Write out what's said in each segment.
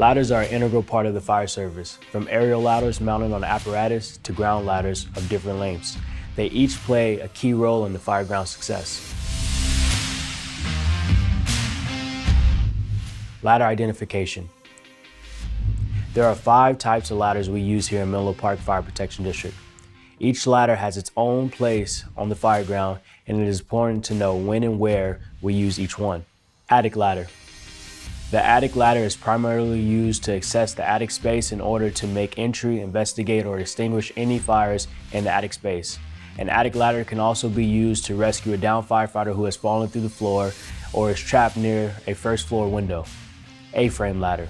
Ladders are an integral part of the fire service, from aerial ladders mounted on apparatus to ground ladders of different lengths. They each play a key role in the fireground success. Ladder identification. There are 5 types of ladders we use here in Menlo Park Fire Protection District. Each ladder has its own place on the fireground, and it is important to know when and where we use each one. Attic ladder. The attic ladder is primarily used to access the attic space in order to make entry, investigate, or extinguish any fires in the attic space. An attic ladder can also be used to rescue a downed firefighter who has fallen through the floor or is trapped near a first floor window. A-frame ladder.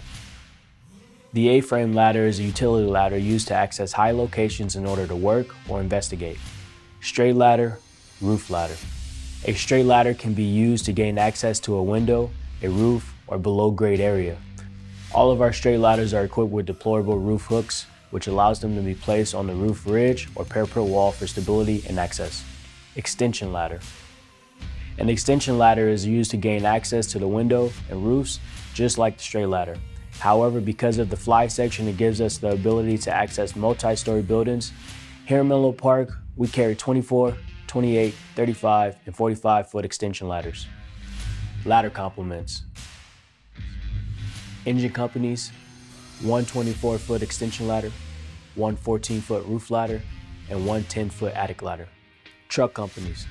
The A-frame ladder is a utility ladder used to access high locations in order to work or investigate. Straight ladder, roof ladder. A straight ladder can be used to gain access to a window, a roof, or below grade area. All of our straight ladders are equipped with deployable roof hooks, which allows them to be placed on the roof ridge or parapet wall for stability and access. Extension ladder. An extension ladder is used to gain access to the window and roofs, just like the straight ladder. However, because of the fly section, it gives us the ability to access multi-story buildings. Here in Menlo Park, we carry 24, 28, 35, and 45-foot extension ladders. Ladder complements. Engine companies, one 24-foot extension ladder, one 14-foot roof ladder, and one 10-foot attic ladder. Truck companies,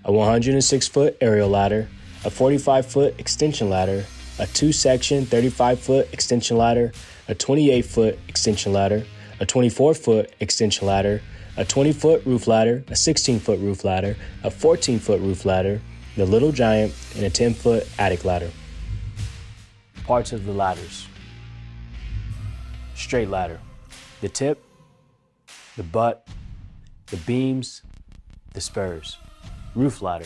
a 106-foot aerial ladder, a 45-foot extension ladder, a 2-section 35-foot extension ladder, a 28-foot extension ladder, a 24-foot extension ladder, a 20-foot roof ladder, a 16-foot roof ladder, a 14-foot roof ladder, the Little Giant, and a 10-foot attic ladder. Parts of the ladders. Straight ladder. The tip, the butt, the beams, the spurs. Roof ladder.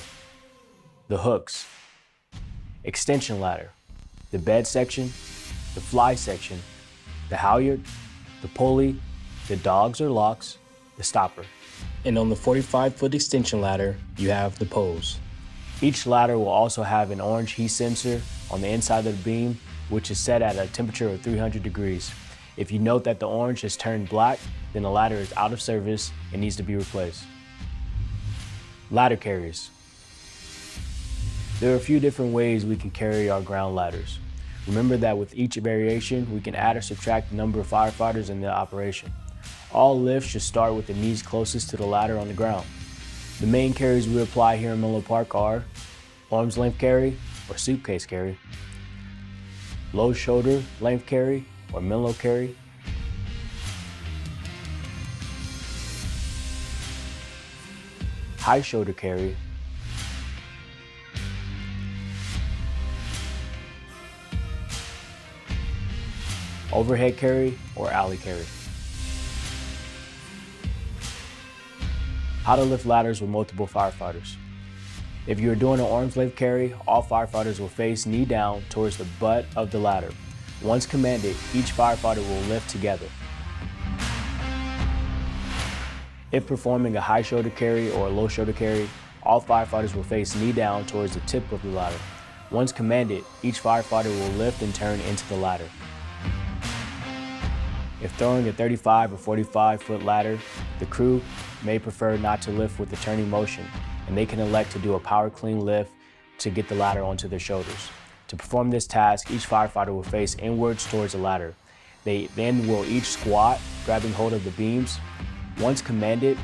The hooks. Extension ladder. The bed section, the fly section, the halyard, the pulley, the dogs or locks, the stopper. And on the 45-foot extension ladder, you have the poles. Each ladder will also have an orange heat sensor on the inside of the beam, which is set at a temperature of 300 degrees. If you note that the orange has turned black, then the ladder is out of service and needs to be replaced. Ladder carriers. There are a few different ways we can carry our ground ladders. Remember that with each variation, we can add or subtract the number of firefighters in the operation. All lifts should start with the knees closest to the ladder on the ground. The main carries we apply here in Menlo Park are arm's length carry or suitcase carry, low shoulder length carry or Menlo carry, high shoulder carry, overhead carry or alley carry. How to lift ladders with multiple firefighters. If you are doing an arm's length carry, all firefighters will face knee down towards the butt of the ladder. Once commanded, each firefighter will lift together. If performing a high shoulder carry or a low shoulder carry, all firefighters will face knee down towards the tip of the ladder. Once commanded, each firefighter will lift and turn into the ladder. If throwing a 35 or 45-foot ladder, the crew may prefer not to lift with the turning motion, and they can elect to do a power clean lift to get the ladder onto their shoulders. To perform this task, each firefighter will face inwards towards the ladder. They then will each squat, grabbing hold of the beams. Once commanded,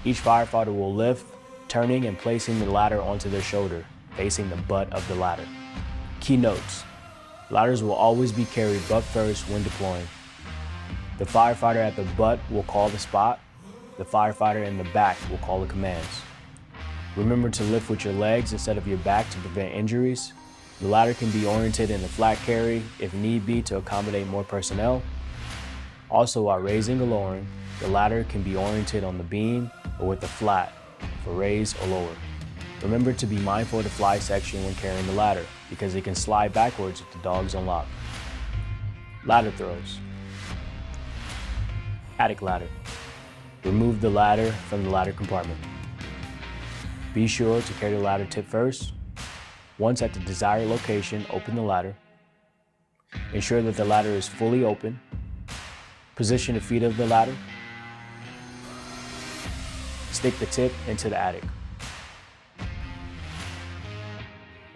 each firefighter will lift, turning and placing the ladder onto their shoulder, facing the butt of the ladder. Key notes: ladders will always be carried butt first when deploying. The firefighter at the butt will call the spot. The firefighter in the back will call the commands. Remember to lift with your legs instead of your back to prevent injuries. The ladder can be oriented in a flat carry if need be to accommodate more personnel. Also, while raising or lowering, the ladder can be oriented on the beam or with the flat for raise or lower. Remember to be mindful of the fly section when carrying the ladder because it can slide backwards if the dog's unlocked. Ladder throws. Attic ladder. Remove the ladder from the ladder compartment. Be sure to carry the ladder tip first. Once at the desired location, open the ladder. Ensure that the ladder is fully open. Position the feet of the ladder. Stick the tip into the attic.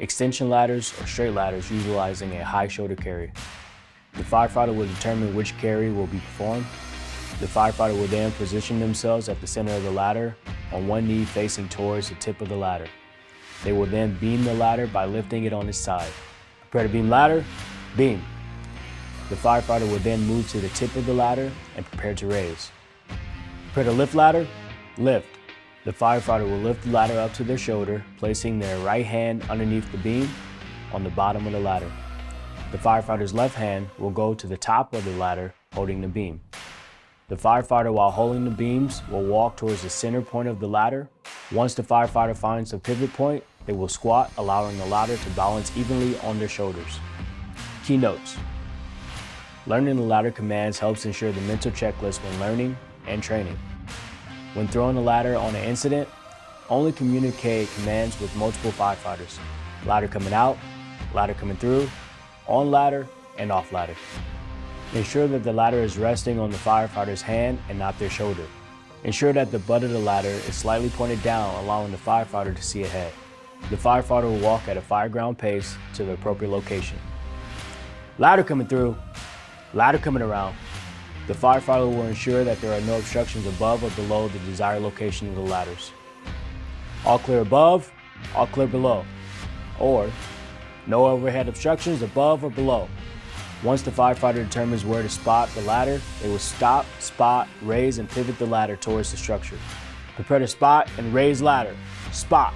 Extension ladders or straight ladders utilizing a high shoulder carry. The firefighter will determine which carry will be performed. The firefighter will then position themselves at the center of the ladder on one knee facing towards the tip of the ladder. They will then beam the ladder by lifting it on its side. Prepare to beam ladder, beam. The firefighter will then move to the tip of the ladder and prepare to raise. Prepare to lift ladder, lift. The firefighter will lift the ladder up to their shoulder, placing their right hand underneath the beam on the bottom of the ladder. The firefighter's left hand will go to the top of the ladder, holding the beam. The firefighter, while holding the beams, will walk towards the center point of the ladder. Once the firefighter finds the pivot point, they will squat, allowing the ladder to balance evenly on their shoulders. Key notes. Learning the ladder commands helps ensure the mental checklist when learning and training. When throwing the ladder on an incident, only communicate commands with multiple firefighters. Ladder coming out, ladder coming through, on ladder, and off ladder. Ensure that the ladder is resting on the firefighter's hand and not their shoulder. Ensure that the butt of the ladder is slightly pointed down, allowing the firefighter to see ahead. The firefighter will walk at a fireground pace to the appropriate location. Ladder coming through, ladder coming around. The firefighter will ensure that there are no obstructions above or below the desired location of the ladders. All clear above, all clear below. Or, no overhead obstructions above or below. Once the firefighter determines where to spot the ladder, they will stop, spot, raise, and pivot the ladder towards the structure. Prepare to spot and raise ladder. Spot.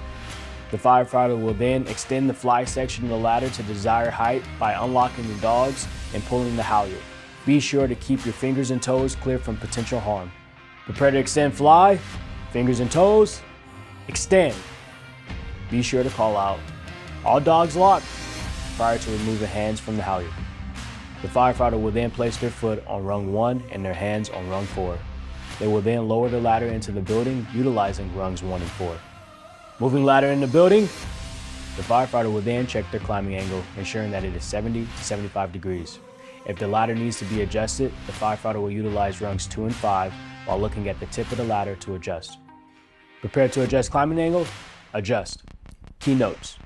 The firefighter will then extend the fly section of the ladder to the desired height by unlocking the dogs and pulling the halyard. Be sure to keep your fingers and toes clear from potential harm. Prepare to extend fly, fingers and toes, extend. Be sure to call out, all dogs locked, prior to removing hands from the halyard. The firefighter will then place their foot on rung 1 and their hands on rung 4. They will then lower the ladder into the building utilizing rungs 1 and 4. Moving ladder in the building, the firefighter will then check their climbing angle, ensuring that it is 70 to 75 degrees. If the ladder needs to be adjusted, the firefighter will utilize rungs 2 and 5 while looking at the tip of the ladder to adjust. Prepare to adjust climbing angle, adjust. Key notes.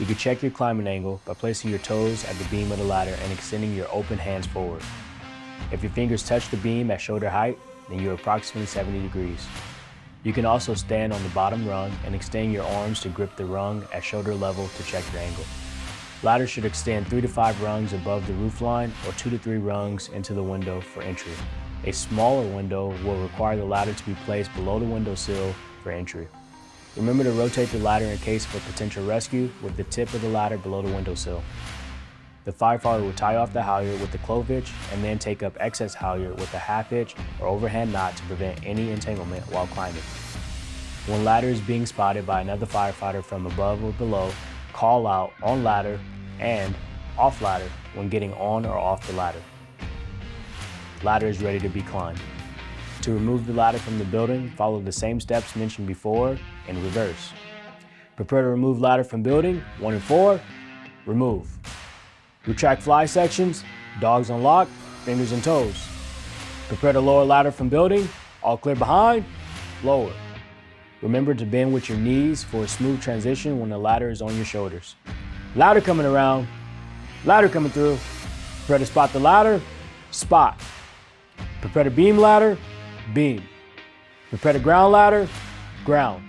You can check your climbing angle by placing your toes at the beam of the ladder and extending your open hands forward. If your fingers touch the beam at shoulder height, then you're approximately 70 degrees. You can also stand on the bottom rung and extend your arms to grip the rung at shoulder level to check your angle. Ladders should extend 3 to 5 rungs above the roof line or 2 to 3 rungs into the window for entry. A smaller window will require the ladder to be placed below the windowsill for entry. Remember to rotate the ladder in case of a potential rescue with the tip of the ladder below the windowsill. The firefighter will tie off the halyard with the clove hitch and then take up excess halyard with a half hitch or overhand knot to prevent any entanglement while climbing. When ladder is being spotted by another firefighter from above or below, call out on ladder and off ladder when getting on or off the ladder. Ladder is ready to be climbed. To remove the ladder from the building, follow the same steps mentioned before in reverse. Prepare to remove ladder from building, 1 and 4, remove. Retract fly sections, dogs unlock, fingers and toes. Prepare to lower ladder from building, all clear behind, lower. Remember to bend with your knees for a smooth transition when the ladder is on your shoulders. Ladder coming around, ladder coming through. Prepare to spot the ladder, spot. Prepare to beam ladder, beam. Prepare to ground ladder, ground.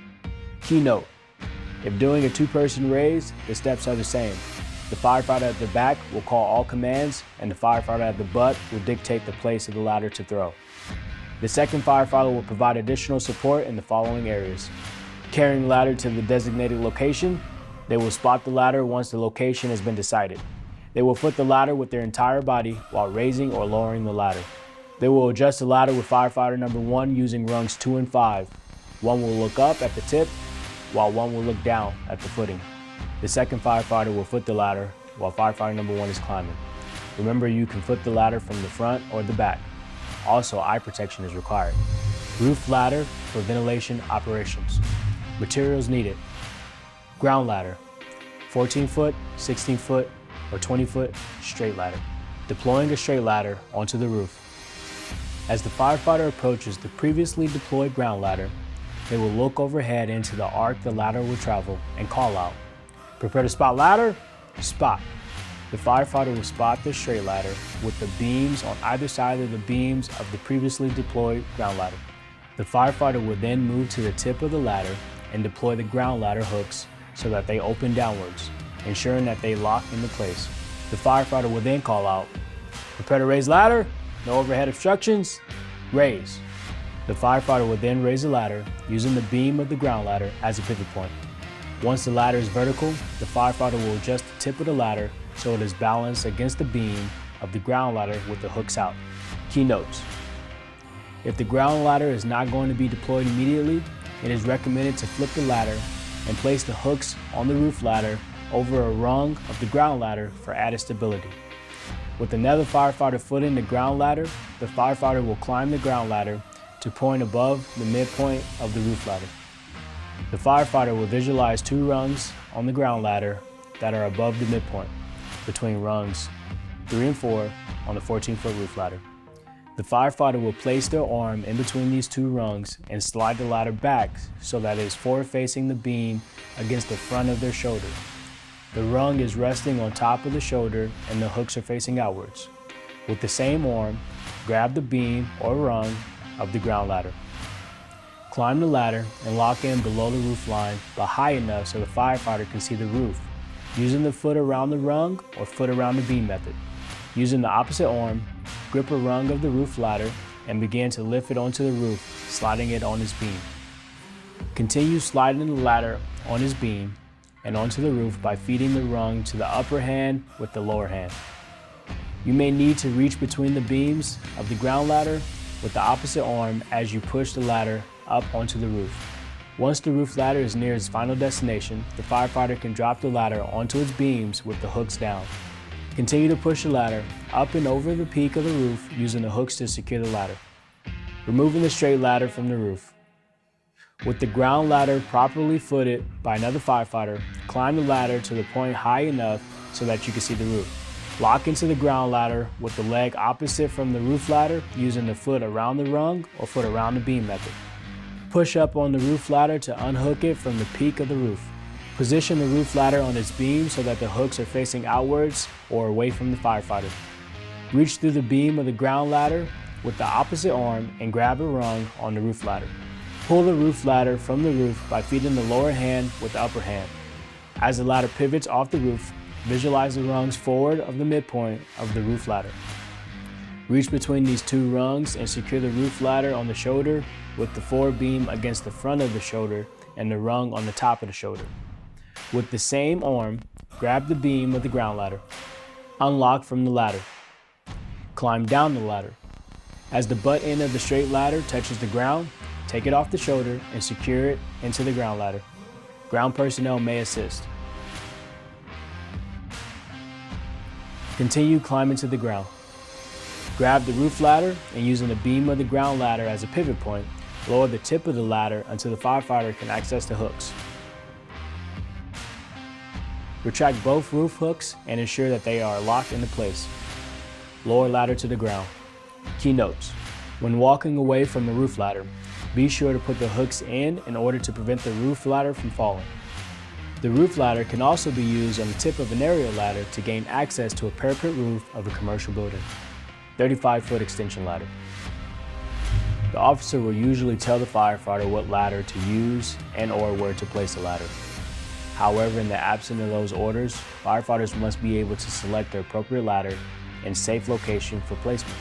Keynote. If doing a 2-person raise, the steps are the same. The firefighter at the back will call all commands, and the firefighter at the butt will dictate the place of the ladder to throw. The second firefighter will provide additional support in the following areas. Carrying ladder to the designated location. They will spot the ladder once the location has been decided. They will foot the ladder with their entire body while raising or lowering the ladder. They will adjust the ladder with firefighter number 1 using rungs 2 and 5. One will look up at the tip, while one will look down at the footing. The second firefighter will foot the ladder while firefighter number 1 is climbing. Remember, you can foot the ladder from the front or the back. Also, eye protection is required. Roof ladder for ventilation operations. Materials needed. Ground ladder, 14 foot, 16 foot, or 20-foot straight ladder. Deploying a straight ladder onto the roof. As the firefighter approaches the previously deployed ground ladder, they will look overhead into the arc the ladder will travel and call out, "Prepare to spot ladder, spot." The firefighter will spot the straight ladder with the beams on either side of the beams of the previously deployed ground ladder. The firefighter will then move to the tip of the ladder and deploy the ground ladder hooks so that they open downwards, ensuring that they lock into place. The firefighter will then call out, "Prepare to raise ladder, no overhead obstructions, raise." The firefighter will then raise the ladder using the beam of the ground ladder as a pivot point. Once the ladder is vertical, the firefighter will adjust the tip of the ladder so it is balanced against the beam of the ground ladder with the hooks out. Key notes: if the ground ladder is not going to be deployed immediately, it is recommended to flip the ladder and place the hooks on the roof ladder over a rung of the ground ladder for added stability. With another firefighter footing the ground ladder, the firefighter will climb the ground ladder to point above the midpoint of the roof ladder. The firefighter will visualize 2 rungs on the ground ladder that are above the midpoint, between rungs 3 and 4 on the 14-foot roof ladder. The firefighter will place their arm in between these 2 rungs and slide the ladder back so that it is forward facing the beam against the front of their shoulder. The rung is resting on top of the shoulder and the hooks are facing outwards. With the same arm, grab the beam or rung of the ground ladder. Climb the ladder and lock in below the roof line, but high enough so the firefighter can see the roof, using the foot around the rung or foot around the beam method. Using the opposite arm, grip a rung of the roof ladder and begin to lift it onto the roof, sliding it on its beam. Continue sliding the ladder on its beam and onto the roof by feeding the rung to the upper hand with the lower hand. You may need to reach between the beams of the ground ladder with the opposite arm as you push the ladder up onto the roof. Once the roof ladder is near its final destination, the firefighter can drop the ladder onto its beams with the hooks down. Continue to push the ladder up and over the peak of the roof using the hooks to secure the ladder. Removing the straight ladder from the roof. With the ground ladder properly footed by another firefighter, climb the ladder to the point high enough so that you can see the roof. Lock into the ground ladder with the leg opposite from the roof ladder using the foot around the rung or foot around the beam method. Push up on the roof ladder to unhook it from the peak of the roof. Position the roof ladder on its beam so that the hooks are facing outwards or away from the firefighter. Reach through the beam of the ground ladder with the opposite arm and grab a rung on the roof ladder. Pull the roof ladder from the roof by feeding the lower hand with the upper hand. As the ladder pivots off the roof, visualize the rungs forward of the midpoint of the roof ladder. Reach between these 2 rungs and secure the roof ladder on the shoulder with the forward beam against the front of the shoulder and the rung on the top of the shoulder. With the same arm, grab the beam of the ground ladder. Unlock from the ladder. Climb down the ladder. As the butt end of the straight ladder touches the ground, take it off the shoulder and secure it into the ground ladder. Ground personnel may assist. Continue climbing to the ground. Grab the roof ladder and using the beam of the ground ladder as a pivot point, lower the tip of the ladder until the firefighter can access the hooks. Retract both roof hooks and ensure that they are locked into place. Lower ladder to the ground. Key notes: when walking away from the roof ladder, be sure to put the hooks in order to prevent the roof ladder from falling. The roof ladder can also be used on the tip of an aerial ladder to gain access to a parapet roof of a commercial building. 35-foot extension ladder. The officer will usually tell the firefighter what ladder to use and/or where to place the ladder. However, in the absence of those orders, firefighters must be able to select the appropriate ladder and safe location for placement.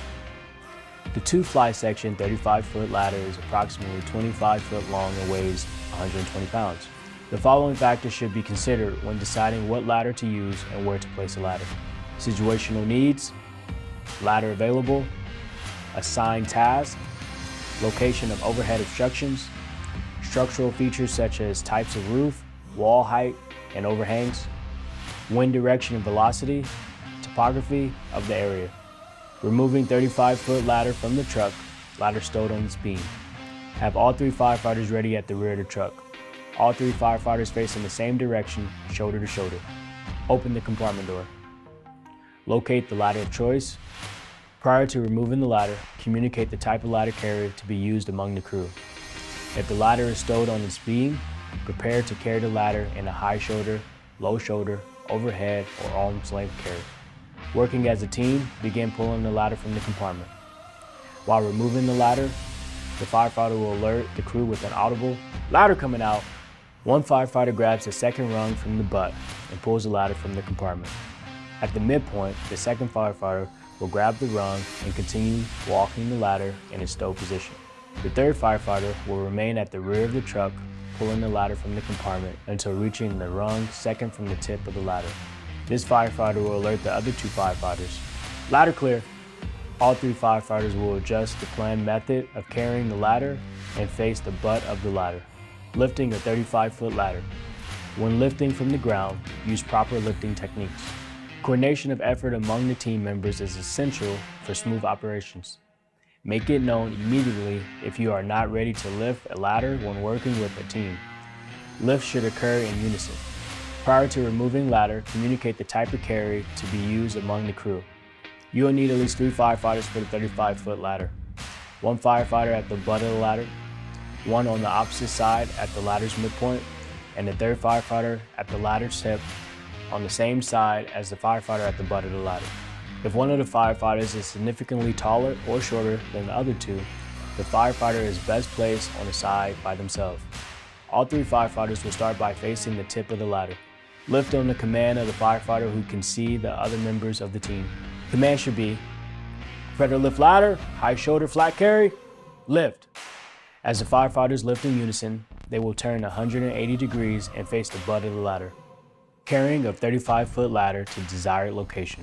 The 2-fly section 35-foot ladder is approximately 25 foot long and weighs 120 pounds. The following factors should be considered when deciding what ladder to use and where to place the ladder: situational needs, ladder available, assigned task, location of overhead obstructions, structural features such as types of roof, wall height, and overhangs, wind direction and velocity, topography of the area. Removing 35-foot ladder from the truck, ladder stowed on its beam. Have all 3 firefighters ready at the rear of the truck. All 3 firefighters facing the same direction, shoulder to shoulder. Open the compartment door. Locate the ladder of choice. Prior to removing the ladder, communicate the type of ladder carrier to be used among the crew. If the ladder is stowed on its beam, prepare to carry the ladder in a high shoulder, low shoulder, overhead, or arm's length carry. Working as a team, begin pulling the ladder from the compartment. While removing the ladder, the firefighter will alert the crew with an audible "ladder coming out." One firefighter grabs the second rung from the butt and pulls the ladder from the compartment. At the midpoint, the second firefighter will grab the rung and continue walking the ladder in its stow position. The third firefighter will remain at the rear of the truck, pulling the ladder from the compartment until reaching the rung second from the tip of the ladder. This firefighter will alert the other two firefighters. "Ladder clear." All three firefighters will adjust the planned method of carrying the ladder and face the butt of the ladder. Lifting a 35-foot ladder. When lifting from the ground, use proper lifting techniques. Coordination of effort among the team members is essential for smooth operations. Make it known immediately if you are not ready to lift a ladder when working with a team. Lifts should occur in unison. Prior to removing ladder, communicate the type of carry to be used among the crew. You will need at least 3 firefighters for the 35-foot ladder. 1 firefighter at the butt of the ladder, 1 on the opposite side at the ladder's midpoint, and the third firefighter at the ladder's tip on the same side as the firefighter at the butt of the ladder. If one of the firefighters is significantly taller or shorter than the other two, the firefighter is best placed on the side by themselves. All 3 firefighters will start by facing the tip of the ladder. Lift on the command of the firefighter who can see the other members of the team. Command should be, "Prepare to lift ladder, high shoulder flat carry, lift." As the firefighters lift in unison, they will turn 180 degrees and face the butt of the ladder. Carrying of 35-foot ladder to desired location.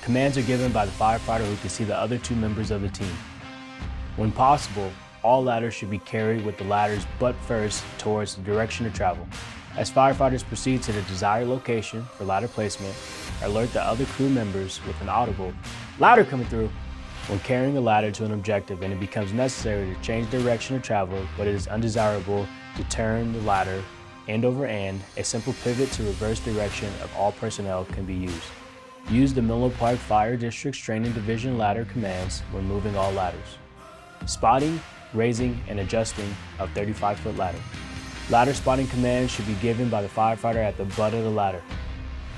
Commands are given by the firefighter who can see the other 2 members of the team. When possible, all ladders should be carried with the ladder's butt first towards the direction of travel. As firefighters proceed to the desired location for ladder placement, alert the other crew members with an audible "ladder coming through." When carrying a ladder to an objective and it becomes necessary to change direction of travel, but it is undesirable to turn the ladder end over end, a simple pivot to reverse direction of all personnel can be used. Use the Menlo Park Fire District's Training Division ladder commands when moving all ladders. Spotting, raising, and adjusting of 35-foot ladder. Ladder spotting commands should be given by the firefighter at the butt of the ladder.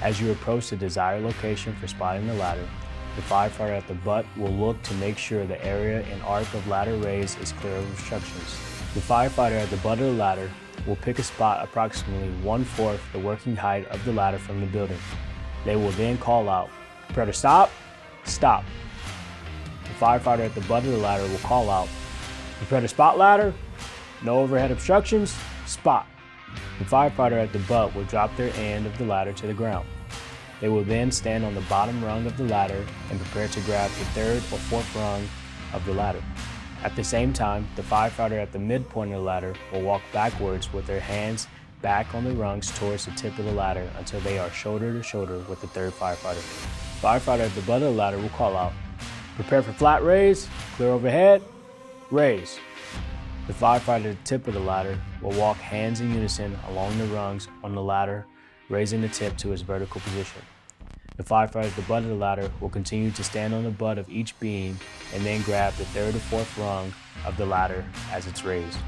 As you approach the desired location for spotting the ladder, the firefighter at the butt will look to make sure the area and arc of ladder raise is clear of obstructions. The firefighter at the butt of the ladder will pick a spot approximately 1/4 the working height of the ladder from the building. They will then call out, "Prepare to stop, stop." The firefighter at the butt of the ladder will call out, "Prepare to spot ladder, no overhead obstructions, spot." The firefighter at the butt will drop their end of the ladder to the ground. They will then stand on the bottom rung of the ladder and prepare to grab the 3rd or 4th rung of the ladder. At the same time, the firefighter at the midpoint of the ladder will walk backwards with their hands back on the rungs towards the tip of the ladder until they are shoulder to shoulder with the 3rd firefighter. The firefighter at the butt of the ladder will call out, "Prepare for flat raise, clear overhead, raise." The firefighter at the tip of the ladder will walk hands in unison along the rungs on the ladder, raising the tip to its vertical position. The firefighter at the butt of the ladder will continue to stand on the butt of each beam and then grab the 3rd or 4th rung of the ladder as it's raised.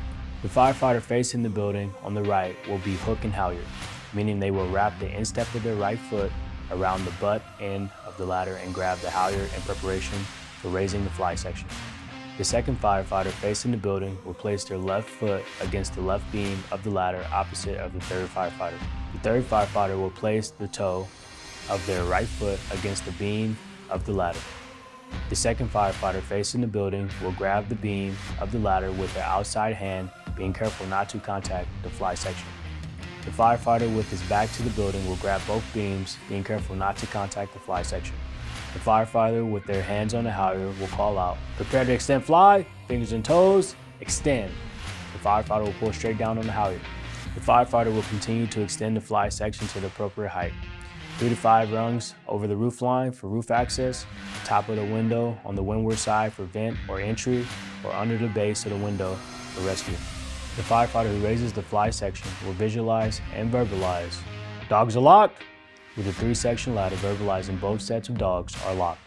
The firefighter facing the building on the right will be hook and halyard, meaning they will wrap the instep of their right foot around the butt end of the ladder and grab the halyard in preparation for raising the fly section. The second firefighter facing the building will place their left foot against the left beam of the ladder opposite of the 3rd firefighter. The 3rd firefighter will place the toe of their right foot against the beam of the ladder. The second firefighter facing the building will grab the beam of the ladder with their outside hand, being careful not to contact the fly section. The firefighter with his back to the building will grab both beams, being careful not to contact the fly section. The firefighter with their hands on the halyard will call out, "Prepare to extend fly, fingers and toes, extend." The firefighter will pull straight down on the halyard. The firefighter will continue to extend the fly section to the appropriate height. 3 to 5 rungs over the roof line for roof access, top of the window on the windward side for vent or entry, or under the base of the window for rescue. The firefighter who raises the fly section will visualize and verbalize, "Dogs are locked, with a 3-section ladder verbalizing both sets of dogs are locked.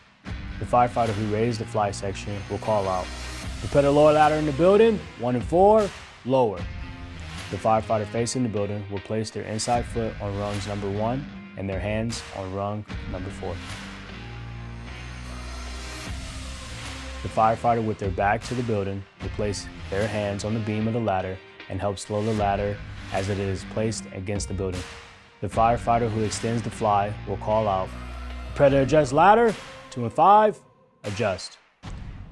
The firefighter who raised the fly section will call out, "Prepare the lower ladder in the building, 1 and 4, lower." The firefighter facing the building will place their inside foot on rungs number 1 and their hands on rung number 4. The firefighter with their back to the building will place their hands on the beam of the ladder and help slow the ladder as it is placed against the building. The firefighter who extends the fly will call out, "Prepare to adjust ladder, 2 and 5, adjust."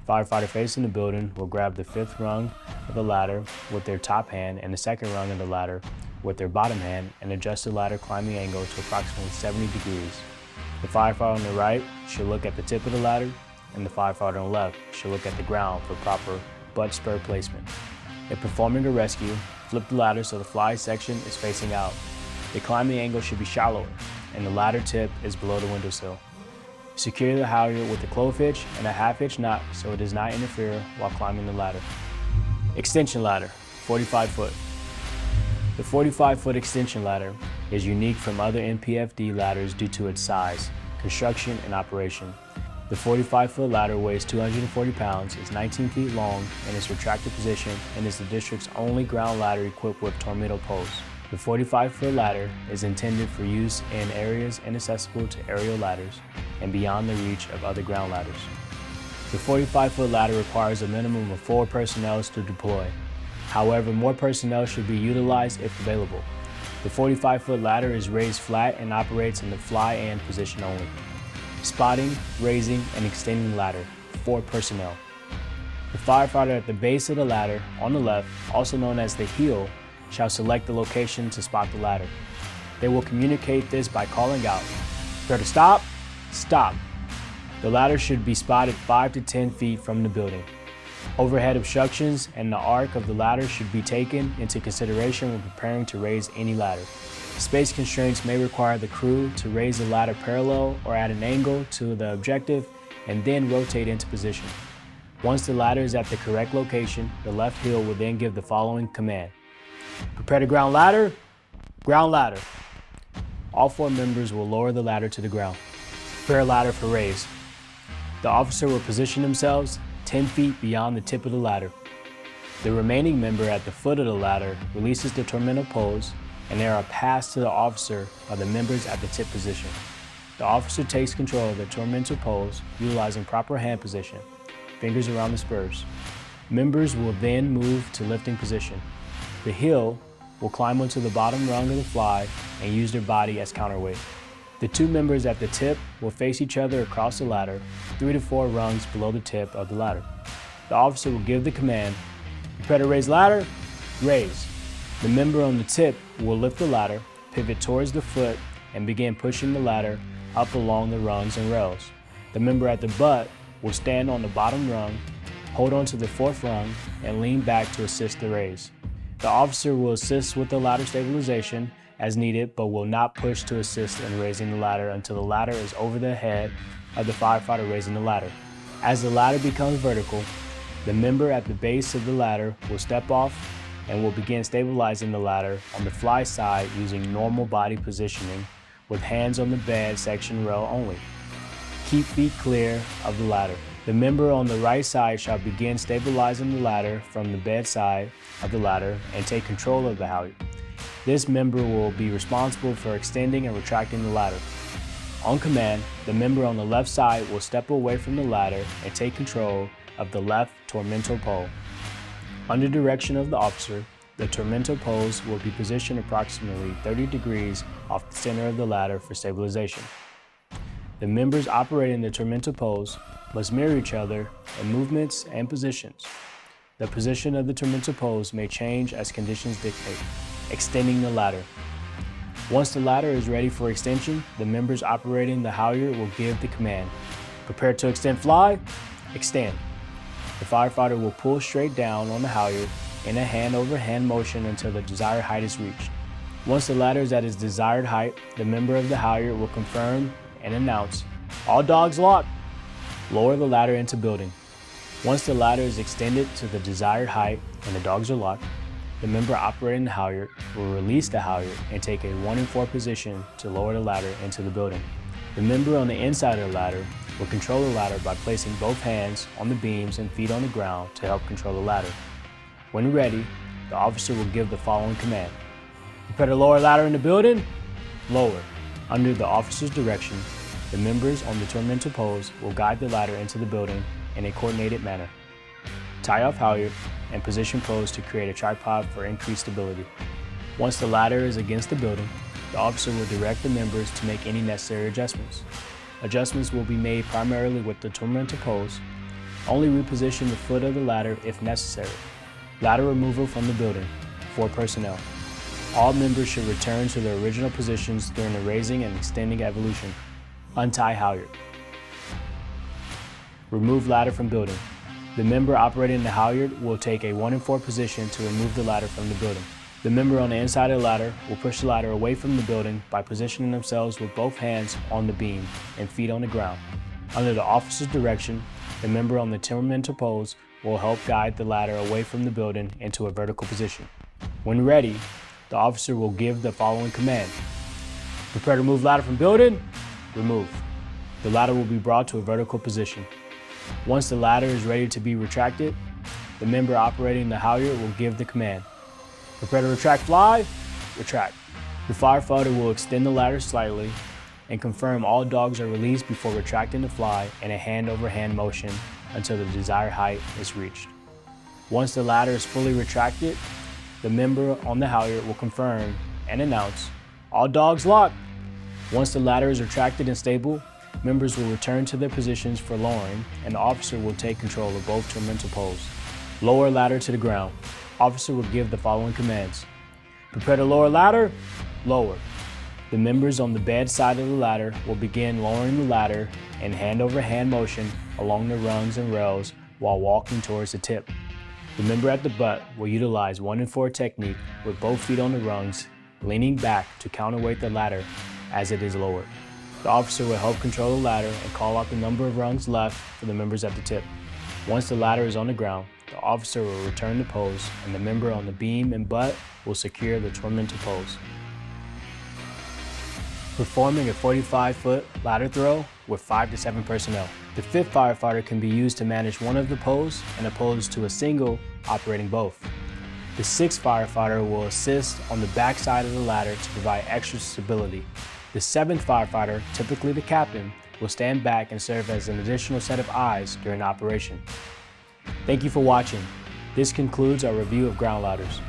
Firefighter facing the building will grab the 5th rung of the ladder with their top hand and the 2nd rung of the ladder with their bottom hand and adjust the ladder climbing angle to approximately 70 degrees. The firefighter on the right should look at the tip of the ladder, and the firefighter on the left should look at the ground for proper butt spur placement. If performing a rescue, flip the ladder so the fly section is facing out. The climbing angle should be shallower, and the ladder tip is below the windowsill. Secure the halyard with a clove hitch and a half-hitch knot so it does not interfere while climbing the ladder. Extension ladder, 45 foot. The 45-foot extension ladder is unique from other NPFD ladders due to its size, construction, and operation. The 45-foot ladder weighs 240 pounds, is 19 feet long, in its retracted position, and is the district's only ground ladder equipped with tornado poles. The 45-foot ladder is intended for use in areas inaccessible to aerial ladders and beyond the reach of other ground ladders. The 45-foot ladder requires a minimum of 4 personnel to deploy. However, more personnel should be utilized if available. The 45-foot ladder is raised flat and operates in the fly-in position only. Spotting, raising, and extending ladder, 4 personnel. The firefighter at the base of the ladder on the left, also known as the heel, shall select the location to spot the ladder. They will communicate this by calling out, "Prepare to stop, stop." The ladder should be spotted 5 to 10 feet from the building. Overhead obstructions and the arc of the ladder should be taken into consideration when preparing to raise any ladder. Space constraints may require the crew to raise the ladder parallel or at an angle to the objective and then rotate into position. Once the ladder is at the correct location, the left heel will then give the following command: "Prepare to ground ladder, ground ladder." All 4 members will lower the ladder to the ground. Prepare ladder for raise. The officer will position themselves 10 feet beyond the tip of the ladder. The remaining member at the foot of the ladder releases the tormentor poles, and they are passed to the officer by the members at the tip position. The officer takes control of the tormentor poles utilizing proper hand position, fingers around the spurs. Members will then move to lifting position. The heel will climb onto the bottom rung of the fly and use their body as counterweight. The 2 members at the tip will face each other across the ladder, 3 to 4 rungs below the tip of the ladder. The officer will give the command, "Prepare to raise ladder, raise." The member on the tip will lift the ladder, pivot towards the foot, and begin pushing the ladder up along the rungs and rails. The member at the butt will stand on the bottom rung, hold on to the 4th rung, and lean back to assist the raise. The officer will assist with the ladder stabilization as needed, but will not push to assist in raising the ladder until the ladder is over the head of the firefighter raising the ladder. As the ladder becomes vertical, the member at the base of the ladder will step off and will begin stabilizing the ladder on the fly side using normal body positioning with hands on the bed section rail only. Keep feet clear of the ladder. The member on the right side shall begin stabilizing the ladder from the bed side of the ladder and take control of the halyard. This member will be responsible for extending and retracting the ladder. On command, the member on the left side will step away from the ladder and take control of the left tormentor pole. Under direction of the officer, the tormentor poles will be positioned approximately 30 degrees off the center of the ladder for stabilization. The members operating the tormentor poles must mirror each other in movements and positions. The position of the tormentor poles may change as conditions dictate. Extending the ladder. Once the ladder is ready for extension, the members operating the halyard will give the command, "Prepare to extend fly, extend." The firefighter will pull straight down on the halyard in a hand-over-hand motion until the desired height is reached. Once the ladder is at its desired height, the member of the halyard will confirm and announce, "All dogs locked." Lower the ladder into building. Once the ladder is extended to the desired height and the dogs are locked, the member operating the halyard will release the halyard and take a 1 in 4 position to lower the ladder into the building. The member on the inside of the ladder will control the ladder by placing both hands on the beams and feet on the ground to help control the ladder. When ready, the officer will give the following command. Prepare to lower ladder in the building. Lower. Under the officer's direction, the members on the tormentor poles will guide the ladder into the building in a coordinated manner. Tie off halyard and position poles to create a tripod for increased stability. Once the ladder is against the building, the officer will direct the members to make any necessary adjustments. Adjustments will be made primarily with the tormentor poles. Only reposition the foot of the ladder if necessary. Ladder removal from the building for personnel. All members should return to their original positions during the raising and extending evolution. Untie halyard. Remove ladder from building. The member operating the halyard will take a 1 in 4 position to remove the ladder from the building. The member on the inside of the ladder will push the ladder away from the building by positioning themselves with both hands on the beam and feet on the ground. Under the officer's direction, the member on the tormentor poles will help guide the ladder away from the building into a vertical position. When ready, the officer will give the following command. Prepare to move ladder from building. Remove. The ladder will be brought to a vertical position. Once the ladder is ready to be retracted, the member operating the halyard will give the command. Prepare to retract fly. Retract. The firefighter will extend the ladder slightly and confirm all dogs are released before retracting the fly in a hand-over-hand motion until the desired height is reached. Once the ladder is fully retracted, the member on the halyard will confirm and announce, all dogs locked. Once the ladder is retracted and stable, members will return to their positions for lowering, and the officer will take control of both tormentor poles. Lower ladder to the ground. Officer will give the following commands. Prepare to lower ladder. Lower. The members on the bed side of the ladder will begin lowering the ladder in hand-over-hand motion along the rungs and rails while walking towards the tip. The member at the butt will utilize 1 in 4 technique with both feet on the rungs, leaning back to counterweight the ladder as it is lowered. The officer will help control the ladder and call out the number of rungs left for the members at the tip. Once the ladder is on the ground, the officer will return the poles and the member on the beam and butt will secure the tormentor poles. Performing a 45-foot ladder throw with 5 to 7 personnel. The 5th firefighter can be used to manage one of the poles and opposed to a single operating both. The 6th firefighter will assist on the back side of the ladder to provide extra stability. The 7th firefighter, typically the captain, will stand back and serve as an additional set of eyes during operation. Thank you for watching. This concludes our review of ground ladders.